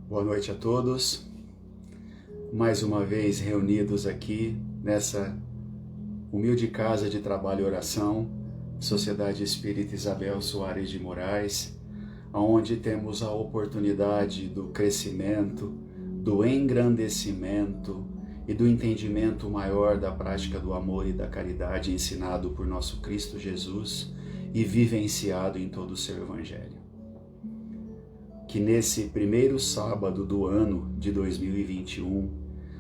Boa noite a todos, mais uma vez reunidos aqui nessa humilde casa de trabalho e oração, Sociedade Espírita Isabel Soares de Moraes, onde temos a oportunidade do crescimento, do engrandecimento e do entendimento maior da prática do amor e da caridade ensinado por nosso Cristo Jesus e vivenciado em todo o seu Evangelho. Que nesse primeiro sábado do ano de 2021,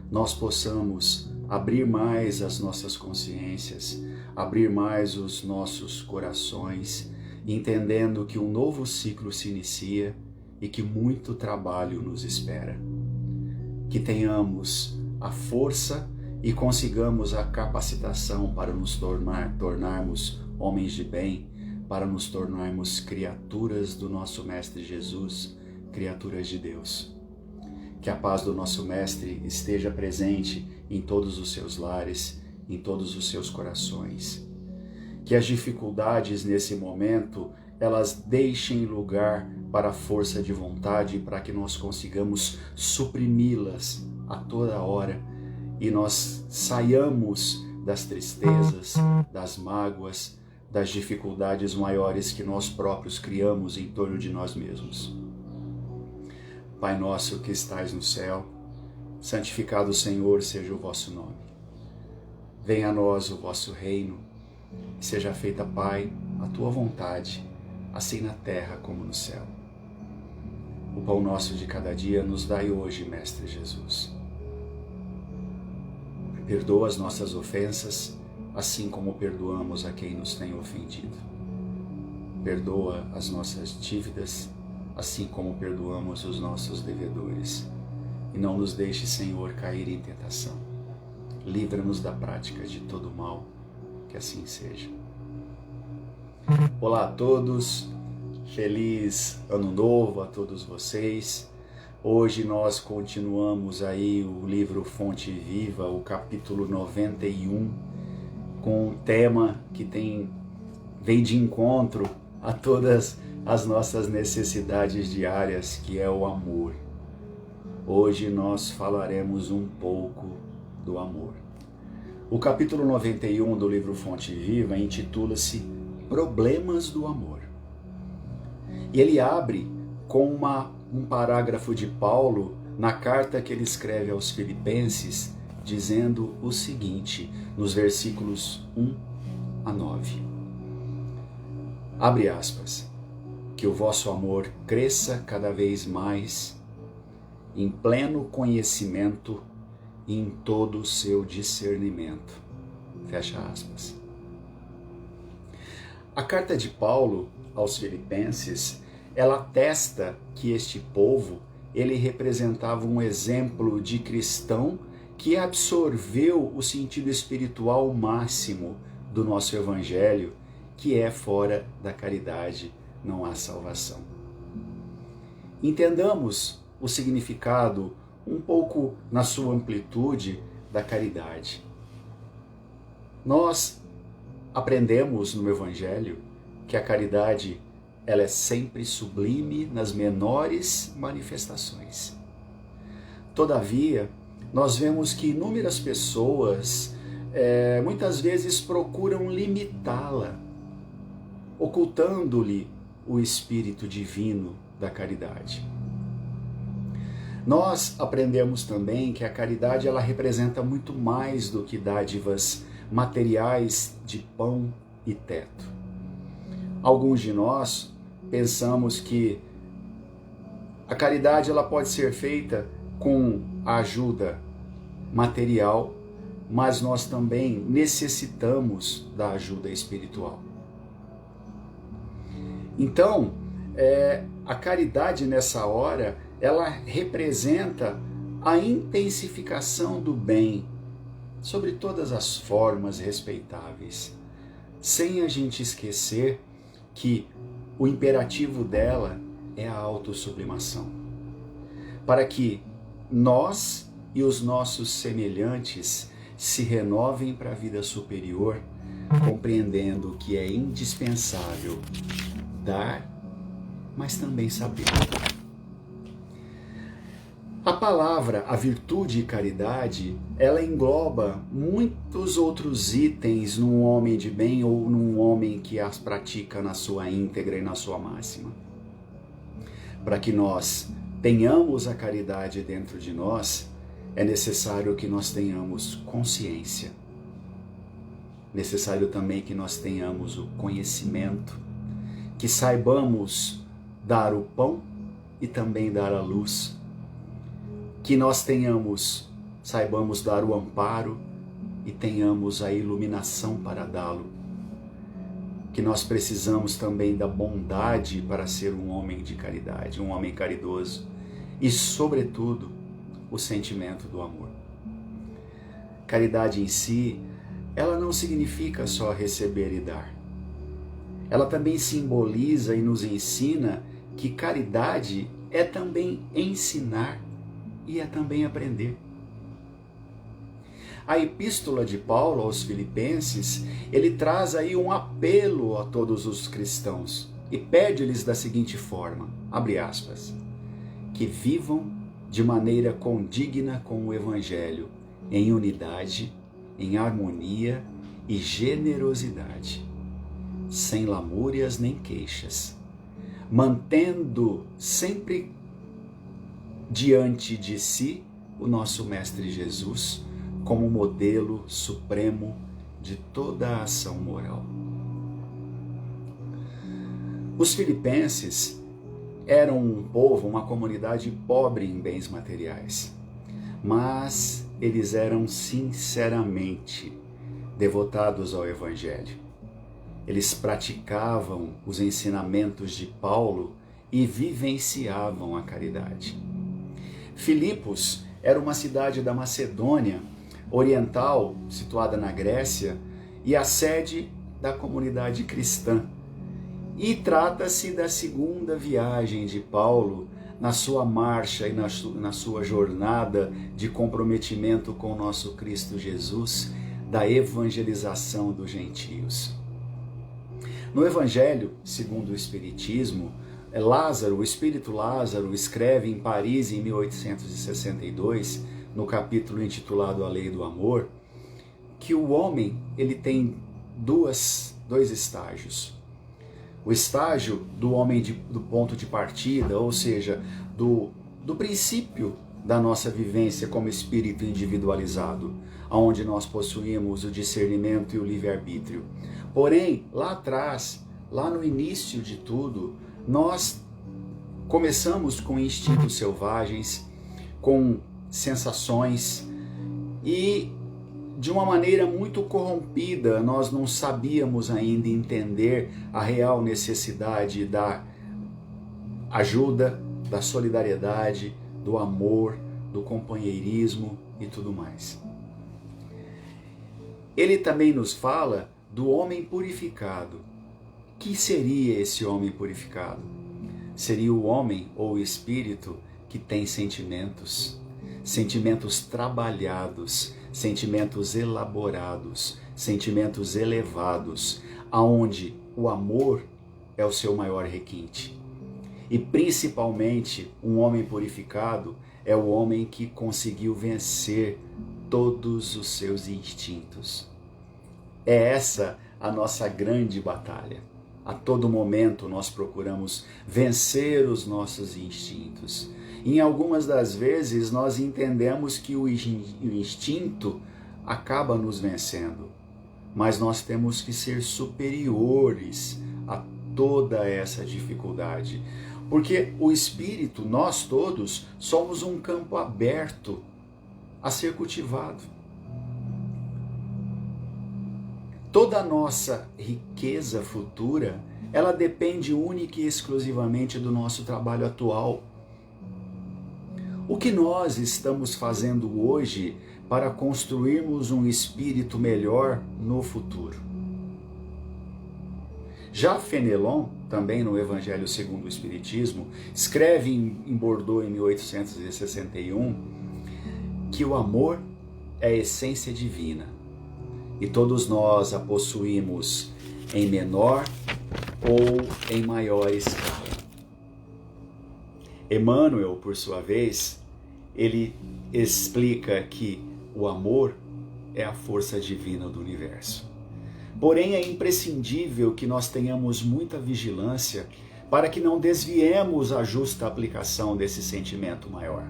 nós possamos abrir mais as nossas consciências, abrir mais os nossos corações, entendendo que um novo ciclo se inicia e que muito trabalho nos espera. Que tenhamos a força e consigamos a capacitação para nos tornarmos homens de bem, para nos tornarmos criaturas do nosso Mestre Jesus, criaturas de Deus. Que a paz do nosso Mestre esteja presente em todos os seus lares, em todos os seus corações. Que as dificuldades nesse momento, elas deixem lugar para a força de vontade, para que nós consigamos suprimi-las a toda hora e nós saiamos das tristezas, das mágoas, das dificuldades maiores que nós próprios criamos em torno de nós mesmos. Pai nosso que estais no céu, santificado Senhor seja o vosso nome. Venha a nós o vosso reino, seja feita, Pai, a tua vontade, assim na terra como no céu. O pão nosso de cada dia nos dai hoje, Mestre Jesus. Perdoa as nossas ofensas, assim como perdoamos a quem nos tem ofendido. Perdoa as nossas dívidas, assim como perdoamos os nossos devedores. E não nos deixe, Senhor, cair em tentação. Livra-nos da prática de todo mal, que assim seja. Olá a todos, feliz ano novo a todos vocês. Hoje nós continuamos aí o livro Fonte Viva, o capítulo 91, com um tema que vem de encontro a todas as nossas necessidades diárias, que é o amor. Hoje nós falaremos um pouco do amor. O capítulo 91 do livro Fonte Viva intitula-se Problemas do Amor. E ele abre com um parágrafo de Paulo na carta que ele escreve aos Filipenses, dizendo o seguinte, nos versículos 1 a 9. Abre aspas. Que o vosso amor cresça cada vez mais em pleno conhecimento e em todo o seu discernimento. Fecha aspas. A carta de Paulo aos Filipenses, ela atesta que este povo, ele representava um exemplo de cristão que absorveu o sentido espiritual máximo do nosso Evangelho, que é fora da caridade não há salvação. Entendamos o significado um pouco na sua amplitude da caridade. Nós aprendemos no Evangelho que a caridade ela é sempre sublime nas menores manifestações. Todavia, nós vemos que inúmeras pessoas muitas vezes procuram limitá-la, ocultando-lhe o Espírito Divino da caridade. Nós aprendemos também que a caridade ela representa muito mais do que dádivas materiais de pão e teto. Alguns de nós pensamos que a caridade ela pode ser feita com a ajuda material, mas nós também necessitamos da ajuda espiritual. Então, a caridade nessa hora, ela representa a intensificação do bem sobre todas as formas respeitáveis, sem a gente esquecer que o imperativo dela é a autossublimação, para que nós e os nossos semelhantes se renovem para a vida superior, compreendendo que é indispensável dar, mas também saber. A palavra, a virtude e caridade, ela engloba muitos outros itens num homem de bem ou num homem que as pratica na sua íntegra e na sua máxima. Para que nós tenhamos a caridade dentro de nós, é necessário que nós tenhamos consciência. Necessário também que nós tenhamos o conhecimento, que saibamos dar o pão e também dar a luz. Que nós saibamos dar o amparo e tenhamos a iluminação para dá-lo. Que nós precisamos também da bondade para ser um homem de caridade, um homem caridoso e, sobretudo, o sentimento do amor. Caridade em si, ela não significa só receber e dar. Ela também simboliza e nos ensina que caridade é também ensinar e é também aprender. A epístola de Paulo aos Filipenses, ele traz aí um apelo a todos os cristãos e pede-lhes da seguinte forma, abre aspas, que vivam de maneira condigna com o Evangelho, em unidade, em harmonia e generosidade, sem lamúrias nem queixas, mantendo sempre diante de si o nosso Mestre Jesus como modelo supremo de toda a ação moral. Os filipenses eram um povo, uma comunidade pobre em bens materiais, mas eles eram sinceramente devotados ao Evangelho. Eles praticavam os ensinamentos de Paulo e vivenciavam a caridade. Filipos era uma cidade da Macedônia Oriental, situada na Grécia, e a sede da comunidade cristã. E trata-se da segunda viagem de Paulo na sua marcha e na sua jornada de comprometimento com o nosso Cristo Jesus, da evangelização dos gentios. No Evangelho, segundo o Espiritismo, o espírito Lázaro escreve em Paris em 1862, no capítulo intitulado A Lei do Amor, que o homem ele tem dois estágios. O estágio do homem do ponto de partida, ou seja, do princípio da nossa vivência como espírito individualizado, onde nós possuímos o discernimento e o livre-arbítrio. Porém, lá atrás, lá no início de tudo, nós começamos com instintos selvagens, com sensações e de uma maneira muito corrompida, nós não sabíamos ainda entender a real necessidade da ajuda, da solidariedade, do amor, do companheirismo e tudo mais. Ele também nos fala do homem purificado. Que seria esse homem purificado? Seria o homem ou o espírito que tem sentimentos trabalhados, sentimentos elaborados, sentimentos elevados, aonde o amor é o seu maior requinte. E principalmente, um homem purificado é o homem que conseguiu vencer todos os seus instintos. É essa a nossa grande batalha. A todo momento nós procuramos vencer os nossos instintos. Em algumas das vezes nós entendemos que o instinto acaba nos vencendo, mas nós temos que ser superiores a toda essa dificuldade, porque o espírito, nós todos, somos um campo aberto a ser cultivado. Toda a nossa riqueza futura, ela depende única e exclusivamente do nosso trabalho atual. O que nós estamos fazendo hoje para construirmos um espírito melhor no futuro? Já Fenelon, também no Evangelho segundo o Espiritismo, escreve em Bordeaux em 1861 que o amor é a essência divina e todos nós a possuímos em menor ou em maior escala. Emmanuel, por sua vez, ele explica que o amor é a força divina do universo. Porém, é imprescindível que nós tenhamos muita vigilância para que não desviemos a justa aplicação desse sentimento maior.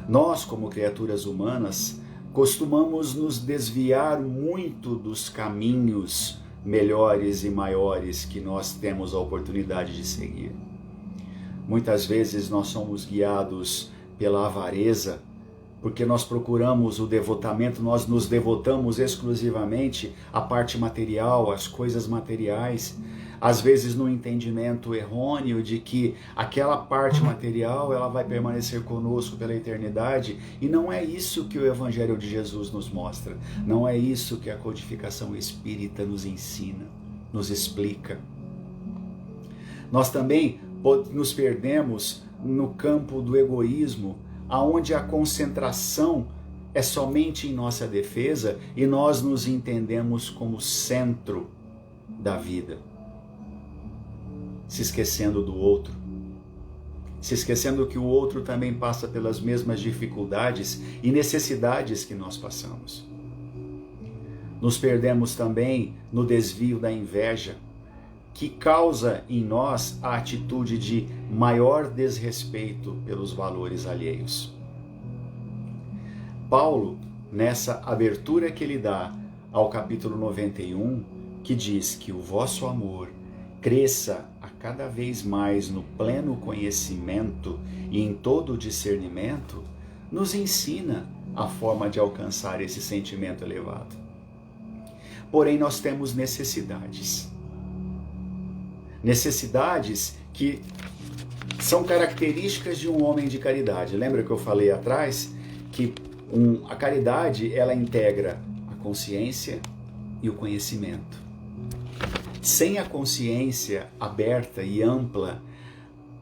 Nós, como criaturas humanas, costumamos nos desviar muito dos caminhos melhores e maiores que nós temos a oportunidade de seguir. Muitas vezes nós somos guiados pela avareza, porque nós procuramos o devotamento, nós nos devotamos exclusivamente à parte material, às coisas materiais, às vezes no entendimento errôneo de que aquela parte material ela vai permanecer conosco pela eternidade, e não é isso que o Evangelho de Jesus nos mostra, não é isso que a codificação espírita nos ensina, nos explica. Nós também nos perdemos no campo do egoísmo, aonde a concentração é somente em nossa defesa e nós nos entendemos como centro da vida, se esquecendo do outro, se esquecendo que o outro também passa pelas mesmas dificuldades e necessidades que nós passamos. Nos perdemos também no desvio da inveja, que causa em nós a atitude de maior desrespeito pelos valores alheios. Paulo, nessa abertura que ele dá ao capítulo 91, que diz que o vosso amor cresça a cada vez mais no pleno conhecimento e em todo o discernimento, nos ensina a forma de alcançar esse sentimento elevado. Porém, nós temos necessidades que são características de um homem de caridade. Lembra que eu falei atrás que a caridade ela integra a consciência e o conhecimento. Sem a consciência aberta e ampla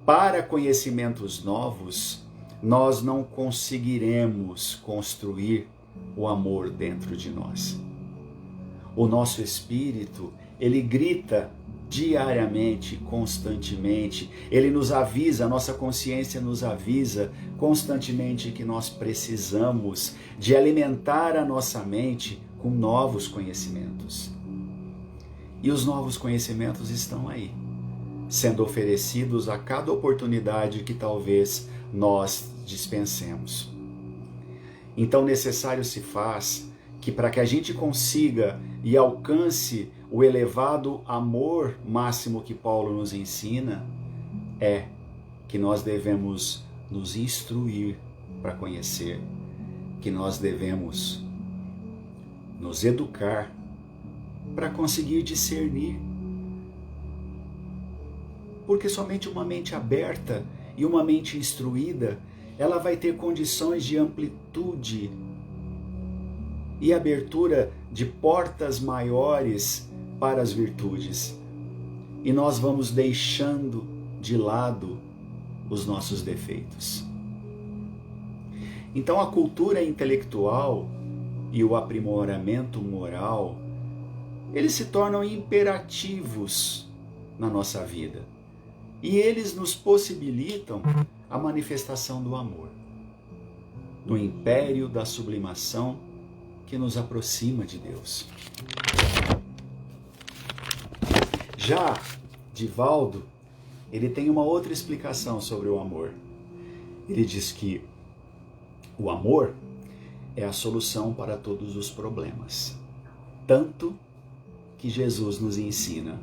para conhecimentos novos, nós não conseguiremos construir o amor dentro de nós. O nosso espírito, ele grita diariamente, constantemente, ele nos avisa, a nossa consciência nos avisa constantemente que nós precisamos de alimentar a nossa mente com novos conhecimentos. E os novos conhecimentos estão aí, sendo oferecidos a cada oportunidade que talvez nós dispensemos. Então necessário se faz que para que a gente consiga e alcance o elevado amor máximo que Paulo nos ensina, é que nós devemos nos instruir para conhecer, que nós devemos nos educar para conseguir discernir. Porque somente uma mente aberta e uma mente instruída, ela vai ter condições de amplitude e abertura de portas maiores para as virtudes. E nós vamos deixando de lado os nossos defeitos. Então a cultura intelectual e o aprimoramento moral, eles se tornam imperativos na nossa vida. E eles nos possibilitam a manifestação do amor, do império da sublimação que nos aproxima de Deus. Já Divaldo, ele tem uma outra explicação sobre o amor. Ele diz que o amor é a solução para todos os problemas. Tanto que Jesus nos ensina: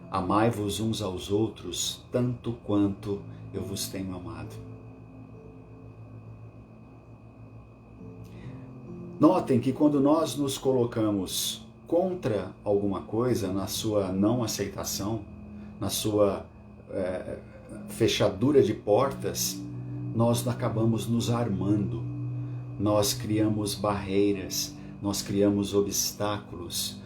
amai-vos uns aos outros, tanto quanto eu vos tenho amado. Notem que quando nós nos colocamos contra alguma coisa, na sua não aceitação, na sua fechadura de portas, nós acabamos nos armando, nós criamos barreiras, nós criamos obstáculos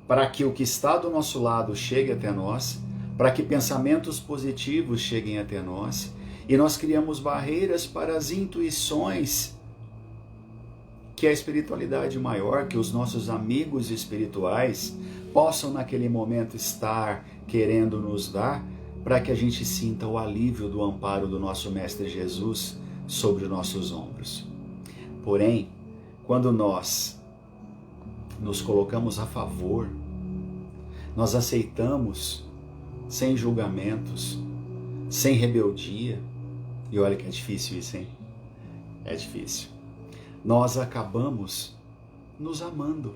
para que o que está do nosso lado chegue até nós, para que pensamentos positivos cheguem até nós, e nós criamos barreiras para as intuições que a espiritualidade maior, que os nossos amigos espirituais possam naquele momento estar querendo nos dar, para que a gente sinta o alívio do amparo do nosso Mestre Jesus sobre os nossos ombros. Porém, quando nós nos colocamos a favor, nós aceitamos sem julgamentos, sem rebeldia, e olha que é difícil isso, hein? É difícil. Nós acabamos nos amando.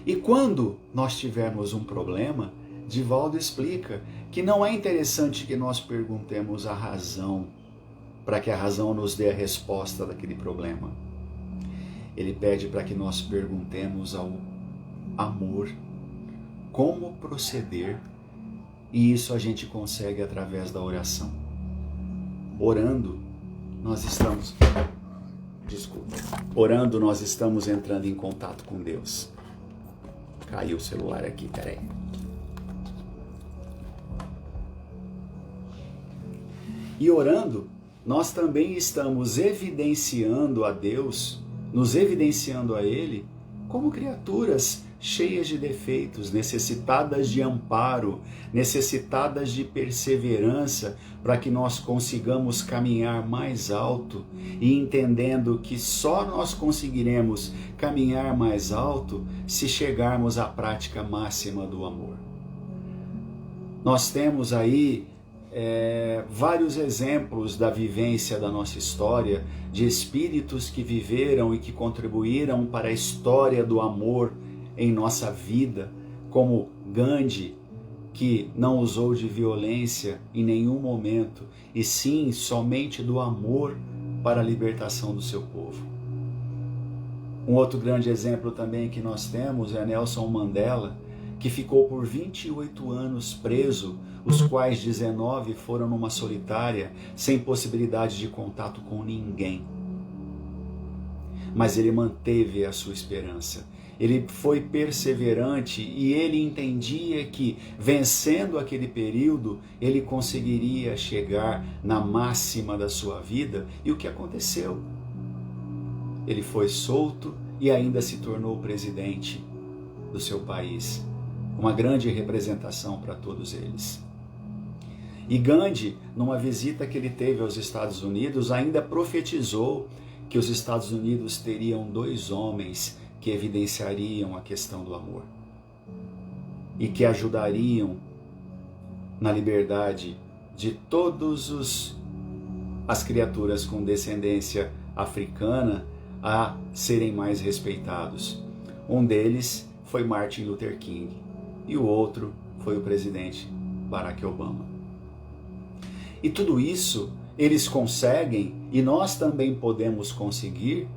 E quando nós tivermos um problema, Divaldo explica que não é interessante que nós perguntemos a razão, para que a razão nos dê a resposta daquele problema. Ele pede para que nós perguntemos ao amor como proceder, e isso a gente consegue através da oração. Orando, nós estamos entrando em contato com Deus. Caiu o celular aqui, peraí. E orando, nós também estamos evidenciando a Deus, nos evidenciando a Ele, como criaturas cheias de defeitos, necessitadas de amparo, necessitadas de perseverança, para que nós consigamos caminhar mais alto, e entendendo que só nós conseguiremos caminhar mais alto se chegarmos à prática máxima do amor. Nós temos aí vários exemplos da vivência da nossa história, de espíritos que viveram e que contribuíram para a história do amor em nossa vida, como Gandhi, que não usou de violência em nenhum momento, e sim somente do amor para a libertação do seu povo. Um outro grande exemplo também que nós temos é Nelson Mandela, que ficou por 28 anos preso, os quais 19 foram numa solitária, sem possibilidade de contato com ninguém. Mas ele manteve a sua esperança. Ele foi perseverante e ele entendia que, vencendo aquele período, ele conseguiria chegar na máxima da sua vida. E o que aconteceu? Ele foi solto e ainda se tornou presidente do seu país. Uma grande representação para todos eles. E Gandhi, numa visita que ele teve aos Estados Unidos, ainda profetizou que os Estados Unidos teriam 2 homens que evidenciariam a questão do amor e que ajudariam na liberdade de todas as criaturas com descendência africana a serem mais respeitados. Um deles foi Martin Luther King e o outro foi o presidente Barack Obama. E tudo isso eles conseguem, e nós também podemos conseguir,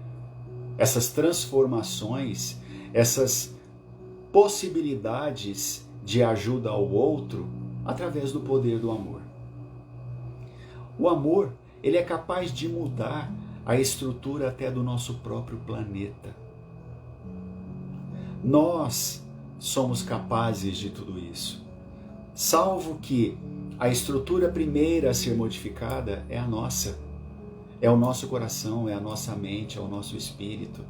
essas transformações, essas possibilidades de ajuda ao outro através do poder do amor. O amor, ele é capaz de mudar a estrutura até do nosso próprio planeta. Nós somos capazes de tudo isso, salvo que a estrutura primeira a ser modificada é a nossa. É o nosso coração, é a nossa mente, é o nosso espírito.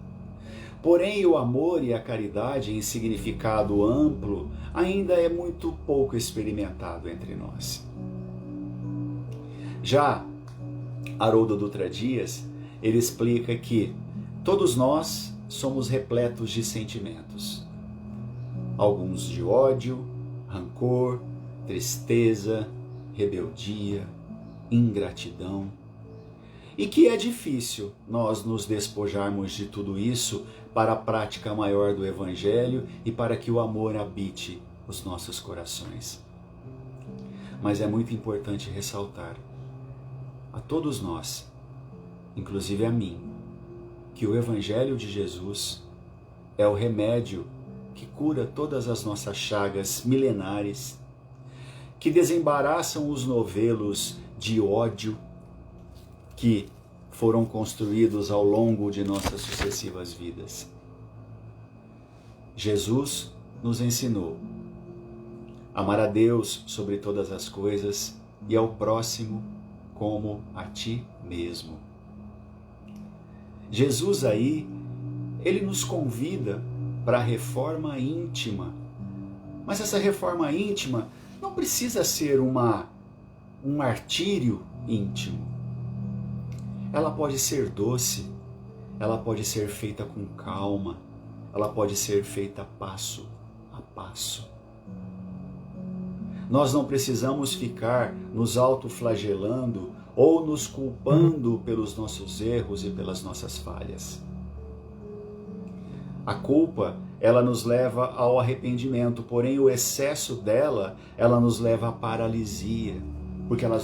Porém, o amor e a caridade, em significado amplo, ainda é muito pouco experimentado entre nós. Já Haroldo Dutra Dias, ele explica que todos nós somos repletos de sentimentos. Alguns de ódio, rancor, tristeza, rebeldia, ingratidão. E que é difícil nós nos despojarmos de tudo isso para a prática maior do Evangelho e para que o amor habite os nossos corações. Mas é muito importante ressaltar a todos nós, inclusive a mim, que o Evangelho de Jesus é o remédio que cura todas as nossas chagas milenares, que desembaraçam os novelos de ódio que foram construídos ao longo de nossas sucessivas vidas. Jesus nos ensinou a amar a Deus sobre todas as coisas e ao próximo como a ti mesmo. Jesus aí, ele nos convida para a reforma íntima. Mas essa reforma íntima não precisa ser um martírio íntimo. ela pode ser doce, ela pode ser feita com calma, ela pode ser feita passo a passo. Nós não precisamos ficar nos autoflagelando ou nos culpando pelos nossos erros e pelas nossas falhas. A culpa, ela nos leva ao arrependimento, porém o excesso dela, ela nos leva à paralisia, porque ela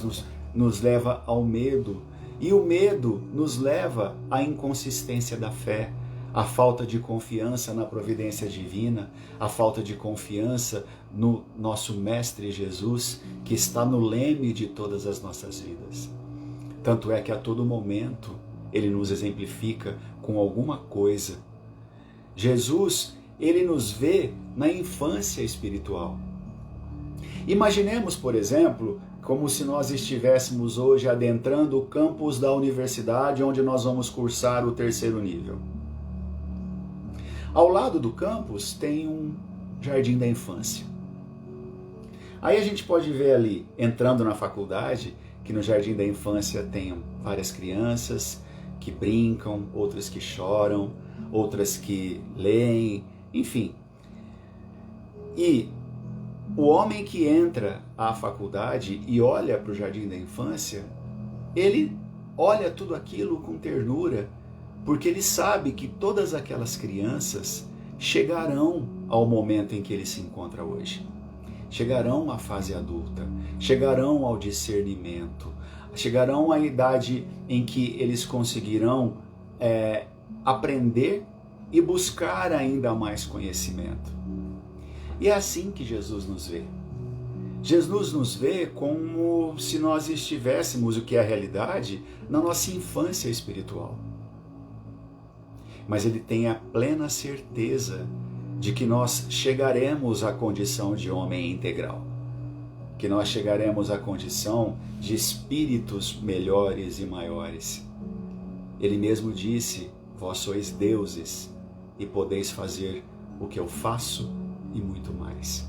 nos leva ao medo. E o medo nos leva à inconsistência da fé, à falta de confiança na providência divina, à falta de confiança no nosso Mestre Jesus, que está no leme de todas as nossas vidas. Tanto é que a todo momento ele nos exemplifica com alguma coisa. Jesus, ele nos vê na infância espiritual. Imaginemos, por exemplo, como se nós estivéssemos hoje adentrando o campus da universidade onde nós vamos cursar o 3º nível. Ao lado do campus tem um jardim da infância. Aí a gente pode ver ali, entrando na faculdade, que no jardim da infância tem várias crianças que brincam, outras que choram, outras que leem, enfim. E o homem que entra à faculdade e olha para o jardim da infância, ele olha tudo aquilo com ternura, porque ele sabe que todas aquelas crianças chegarão ao momento em que ele se encontra hoje. Chegarão à fase adulta, chegarão ao discernimento, chegarão à idade em que eles conseguirão aprender e buscar ainda mais conhecimento. E é assim que Jesus nos vê. Jesus nos vê como se nós estivéssemos, o que é a realidade, na nossa infância espiritual. Mas ele tem a plena certeza de que nós chegaremos à condição de homem integral, que nós chegaremos à condição de espíritos melhores e maiores. Ele mesmo disse: vós sois deuses e podeis fazer o que eu faço e muito mais.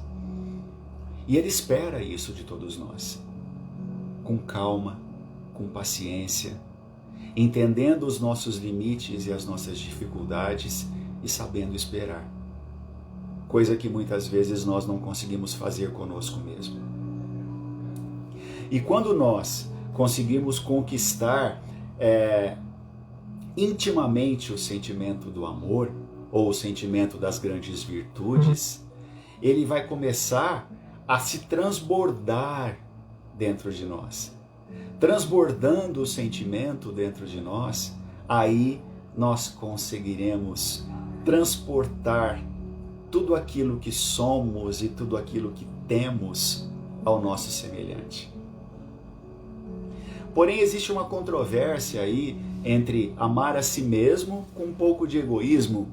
E ele espera isso de todos nós, com calma, com paciência, entendendo os nossos limites e as nossas dificuldades e sabendo esperar. Coisa que muitas vezes nós não conseguimos fazer conosco mesmo. E quando nós conseguimos conquistar intimamente o sentimento do amor, ou o sentimento das grandes virtudes, ele vai começar a se transbordar dentro de nós. Transbordando o sentimento dentro de nós, aí nós conseguiremos transportar tudo aquilo que somos e tudo aquilo que temos ao nosso semelhante. Porém, existe uma controvérsia aí entre amar a si mesmo com um pouco de egoísmo.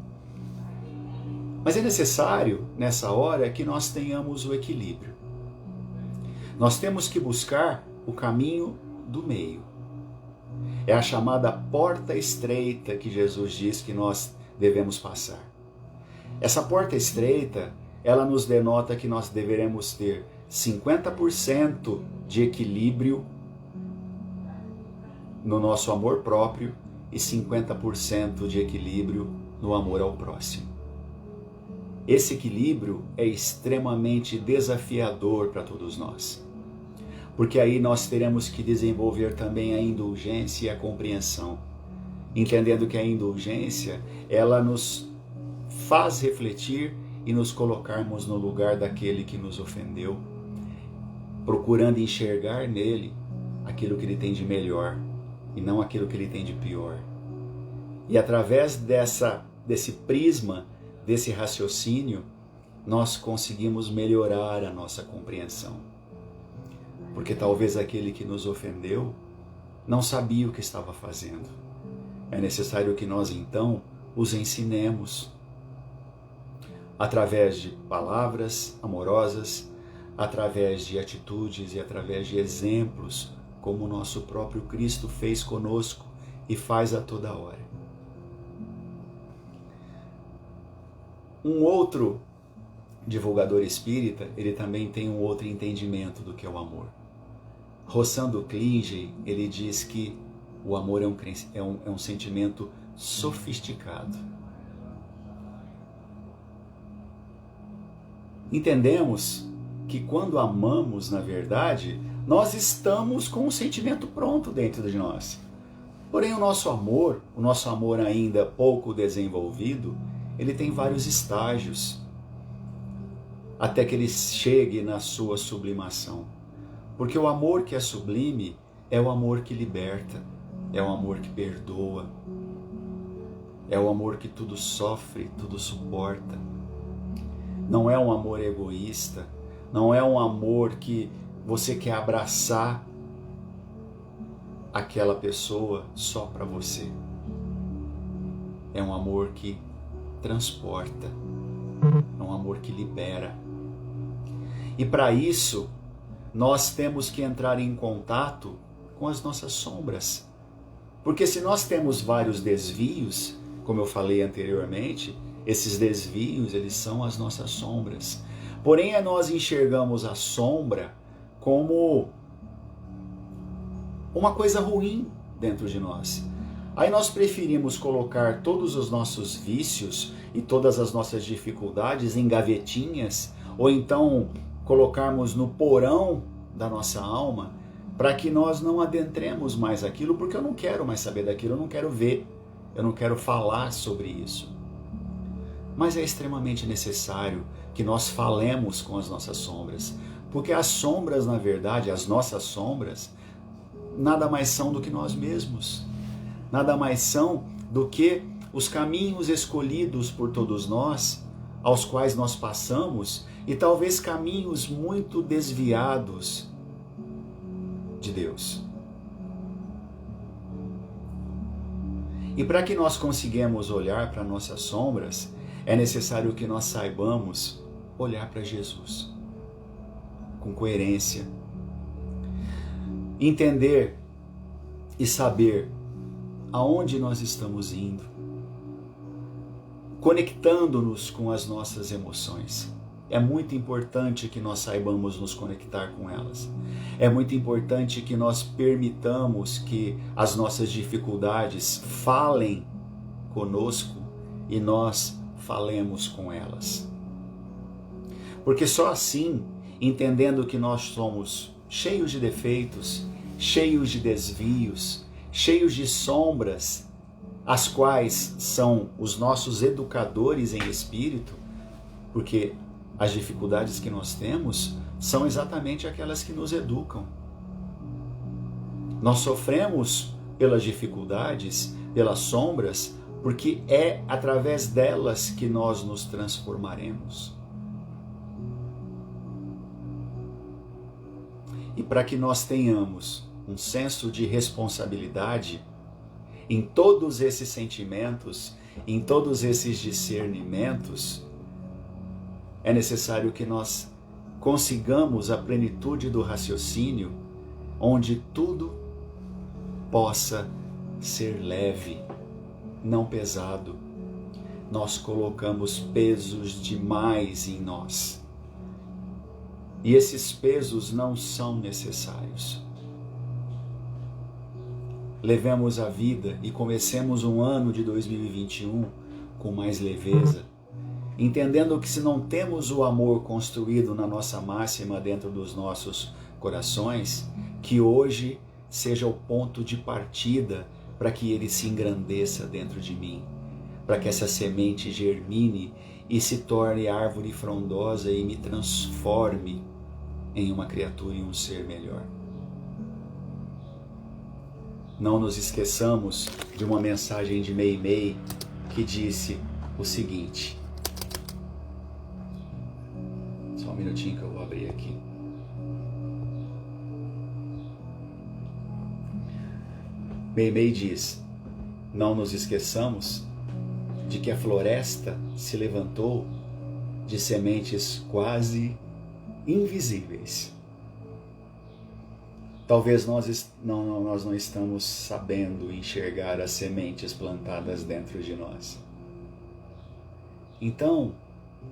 Mas é necessário, nessa hora, que nós tenhamos o equilíbrio. Nós temos que buscar o caminho do meio. É a chamada porta estreita que Jesus diz que nós devemos passar. Essa porta estreita, ela nos denota que nós deveremos ter 50% de equilíbrio no nosso amor próprio e 50% de equilíbrio no amor ao próximo. Esse equilíbrio é extremamente desafiador para todos nós, porque aí nós teremos que desenvolver também a indulgência e a compreensão, entendendo que a indulgência, ela nos faz refletir e nos colocarmos no lugar daquele que nos ofendeu, procurando enxergar nele aquilo que ele tem de melhor e não aquilo que ele tem de pior. E através desse prisma, desse raciocínio, nós conseguimos melhorar a nossa compreensão. Porque talvez aquele que nos ofendeu não sabia o que estava fazendo. É necessário que nós então os ensinemos através de palavras amorosas, através de atitudes e através de exemplos, como o nosso próprio Cristo fez conosco e faz a toda hora. Um outro divulgador espírita, ele também tem um outro entendimento do que é o amor. Rossando Klingen, ele diz que O amor é um sentimento sofisticado. Entendemos que quando amamos, na verdade, nós estamos com um sentimento pronto dentro de nós. Porém, o nosso amor ainda pouco desenvolvido, ele tem vários estágios, até que ele chegue na sua sublimação. Porque o amor que é sublime é o amor que liberta, é o amor que perdoa, é o amor que tudo sofre, tudo suporta. Não é um amor egoísta, não é um amor que você quer abraçar aquela pessoa só para você. É um amor que transporta, é um amor que libera. E para isso, nós temos que entrar em contato com as nossas sombras. Porque se nós temos vários desvios, como eu falei anteriormente, esses desvios, eles são as nossas sombras. Porém, nós enxergamos a sombra como uma coisa ruim dentro de nós. Aí nós preferimos colocar todos os nossos vícios e todas as nossas dificuldades em gavetinhas, ou então colocarmos no porão da nossa alma, para que nós não adentremos mais aquilo, porque eu não quero mais saber daquilo, eu não quero ver, eu não quero falar sobre isso. Mas é extremamente necessário que nós falemos com as nossas sombras, porque as sombras, na verdade, as nossas sombras, nada mais são do que nós mesmos, nada mais são do que os caminhos escolhidos por todos nós, aos quais nós passamos, e talvez caminhos muito desviados de Deus. E para que nós consigamos olhar para nossas sombras, é necessário que nós saibamos olhar para Jesus com coerência, entender e saber aonde nós estamos indo, conectando-nos com as nossas emoções. É muito importante que nós saibamos nos conectar com elas. É muito importante que nós permitamos que as nossas dificuldades falem conosco e nós falemos com elas. Porque só assim, entendendo que nós somos cheios de defeitos, cheios de desvios, cheios de sombras, as quais são os nossos educadores em espírito, porque as dificuldades que nós temos são exatamente aquelas que nos educam. Nós sofremos pelas dificuldades, pelas sombras, porque é através delas que nós nos transformaremos. E para que nós tenhamos um senso de responsabilidade em todos esses sentimentos, em todos esses discernimentos, é necessário que nós consigamos a plenitude do raciocínio, onde tudo possa ser leve, não pesado. Nós colocamos pesos demais em nós. E esses pesos não são necessários. Levemos a vida e comecemos um ano de 2021 com mais leveza, entendendo que se não temos o amor construído na nossa máxima dentro dos nossos corações, que hoje seja o ponto de partida para que ele se engrandeça dentro de mim, para que essa semente germine e se torne árvore frondosa e me transforme em uma criatura e um ser melhor. Não nos esqueçamos de uma mensagem de Meimei que disse o seguinte. Só um minutinho que eu vou abrir aqui. Meimei diz: não nos esqueçamos de que a floresta se levantou de sementes quase invisíveis. Talvez nós não estamos sabendo enxergar as sementes plantadas dentro de nós. Então,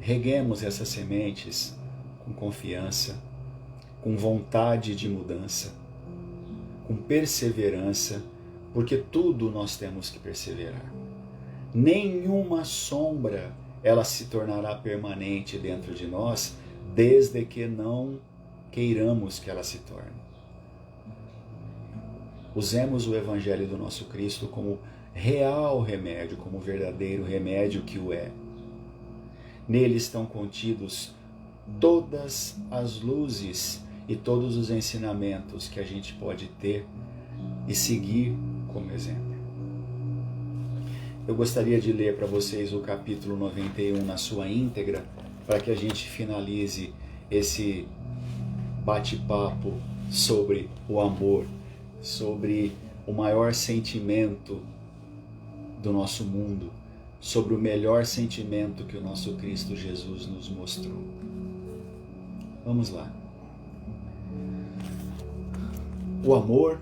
reguemos essas sementes com confiança, com vontade de mudança, com perseverança, porque tudo nós temos que perseverar. Nenhuma sombra ela se tornará permanente dentro de nós, desde que não queiramos que ela se torne. Usemos o Evangelho do nosso Cristo como real remédio, como verdadeiro remédio que o é. Nele estão contidos todas as luzes e todos os ensinamentos que a gente pode ter e seguir como exemplo. Eu gostaria de ler para vocês o capítulo 91 na sua íntegra, para que a gente finalize esse bate-papo sobre o amor, sobre o maior sentimento do nosso mundo, sobre o melhor sentimento que o nosso Cristo Jesus nos mostrou. Vamos lá. O amor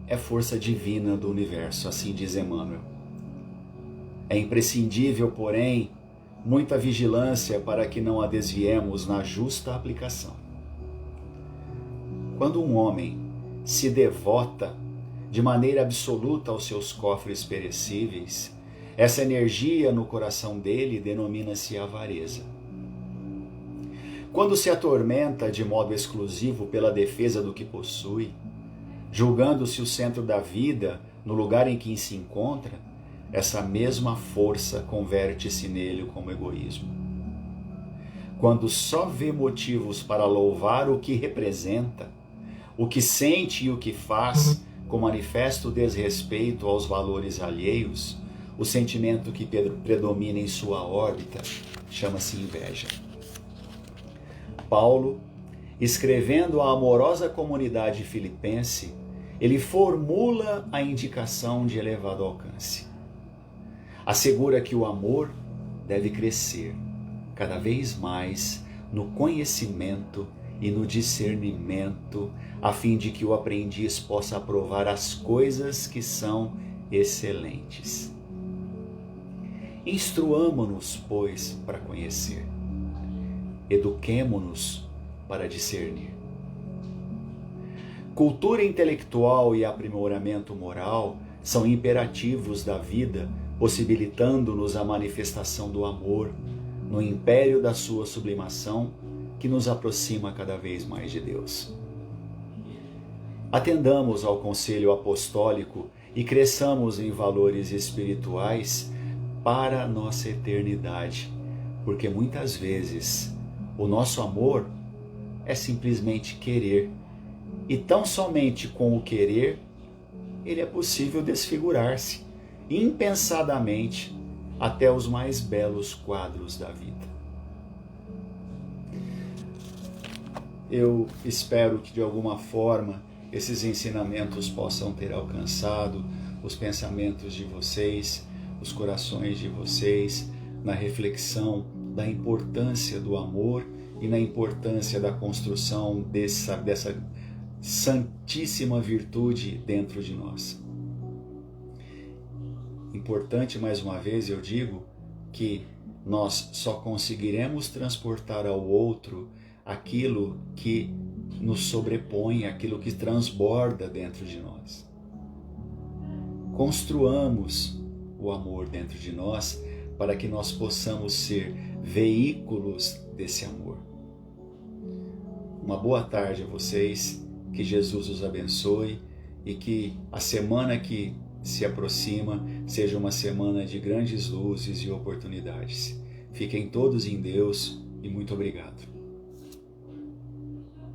é força divina do universo, assim diz Emmanuel. É imprescindível, porém, muita vigilância para que não a desviemos na justa aplicação. Quando um homem se devota de maneira absoluta aos seus cofres perecíveis, essa energia no coração dele denomina-se avareza. Quando se atormenta de modo exclusivo pela defesa do que possui, julgando-se o centro da vida no lugar em que se encontra, essa mesma força converte-se nele como egoísmo. Quando só vê motivos para louvar o que representa, o que sente e o que faz, com manifesto desrespeito aos valores alheios, o sentimento que predomina em sua órbita chama-se inveja. Paulo, escrevendo à amorosa comunidade filipense, ele formula a indicação de elevado alcance. Assegura que o amor deve crescer cada vez mais no conhecimento e no discernimento, a fim de que o aprendiz possa aprovar as coisas que são excelentes. Instruamo-nos, pois, para conhecer. Eduquemo-nos para discernir. Cultura intelectual e aprimoramento moral são imperativos da vida, possibilitando-nos a manifestação do amor no império da sua sublimação, que nos aproxima cada vez mais de Deus. Atendamos ao conselho apostólico e cresçamos em valores espirituais para a nossa eternidade, porque muitas vezes o nosso amor é simplesmente querer, e tão somente com o querer ele é possível desfigurar-se impensadamente até os mais belos quadros da vida. Eu espero que de alguma forma esses ensinamentos possam ter alcançado os pensamentos de vocês, os corações de vocês, na reflexão da importância do amor e na importância da construção dessa santíssima virtude dentro de nós. Importante, mais uma vez, eu digo que nós só conseguiremos transportar ao outro aquilo que nos sobrepõe, aquilo que transborda dentro de nós. Construamos o amor dentro de nós para que nós possamos ser veículos desse amor. Uma boa tarde a vocês, que Jesus os abençoe e que a semana que se aproxima seja uma semana de grandes luzes e oportunidades. Fiquem todos em Deus e muito obrigado.